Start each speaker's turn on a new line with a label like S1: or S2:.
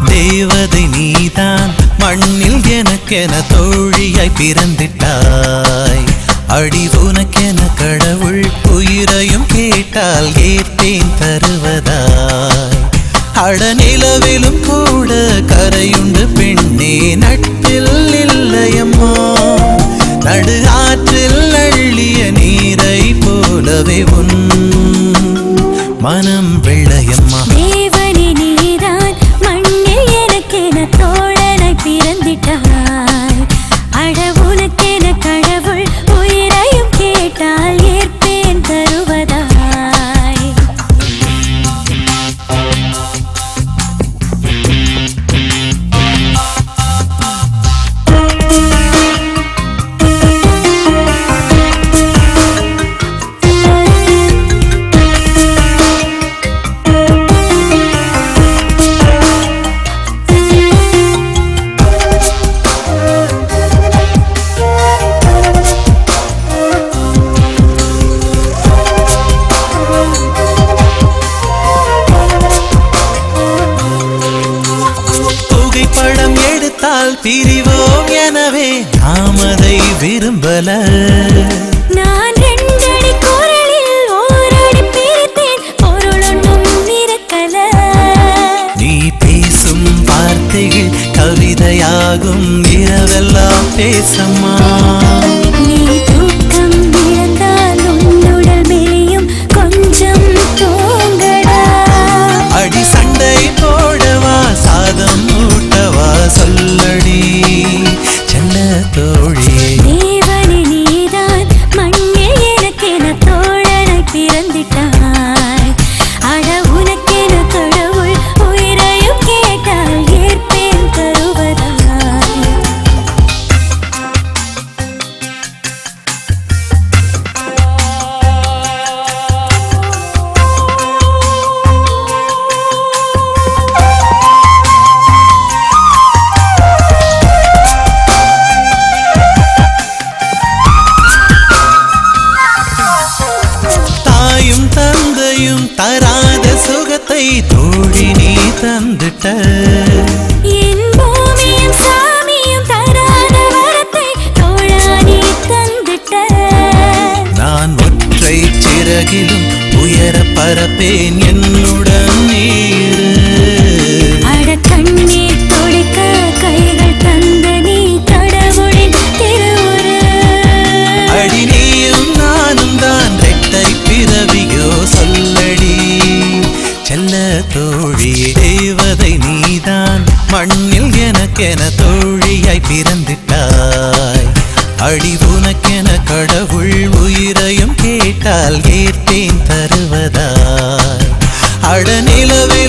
S1: தேவதை நீதான் மண்ணில் எனக்கென தோழியாய் பிறந்திட்டாய். அடி உனக்கென கடவுள் உயிரையும் கேட்டால் ஏற்பேன் தருவதாய். அடநிலவிலும் கூட கரையுண்டு பெண்ணே நட்பில் இல்லையம்மா. நடு ஆற்றில் அள்ளிய நீரை போலவே உன் மனம் வெள்ளையம்மா.
S2: தேவனே நீதான் மண்ணில் எனக்கென தோழனாய் பிறந்திட்டாய். அட உனக்கென கடவுள் உயிரையும் கேட்டால் ஏற்பேன் தருவதாய்.
S1: புகைப்படம் எடுத்தால் பிரிவோம் எனவே நாம் அதை விரும்பல.
S2: நான் ரெண்டடி குரலில் ஓரடி பிரித்தேன் பொருளொன்றும் நிரக்கல.
S1: நீ பேசும் வார்த்தைகள் கவிதையாகும் இரவெல்லாம் பேசம்மா.
S2: நீ தூக்கம் இழந்தால் உன்னுடல் மேயும் கொஞ்சம் தூங்கடா.
S1: அடி சண்டை போடவா சாதம் ஊட்டவா சொல்லடி செல்ல தோழியே.
S2: தேவனே நீதான் மண்ணில் எனக்கென தோழனாய் பிறந்திட்டாய். அட உனக்கென கடவுள் உயிரையும் கேட்டால் ஏற்பேன் தருவதாய்.
S1: தாயும் தந்தையும் தராத சுகத்தை தோழி நீ தந்துட்ட.
S2: என் பூமியும் சாமியும் தராத வரத்தை தோழா நீ தந்துட்ட.
S1: நான் ஒற்றை சிறகிலும் உயர பரப்பேன் என்னுடன் நீரு.
S2: அட கண்ணீர் துடைக்க கைகள் தந்த நீ கடவுளின் திருவுரு.
S1: அடி நீயும் நானும் தான் ரெட்டை பிறவியோ சொல்லடி செல்ல தோழியே. தேவதை நீதான் மண்ணில் எனக்கென தோழியாய் பிறந்திட்டாய். அடி உனக்கென கடவுள் உயிரையும் கேட்டால் ஏற்பேன் தருவதாய். அடநிலவே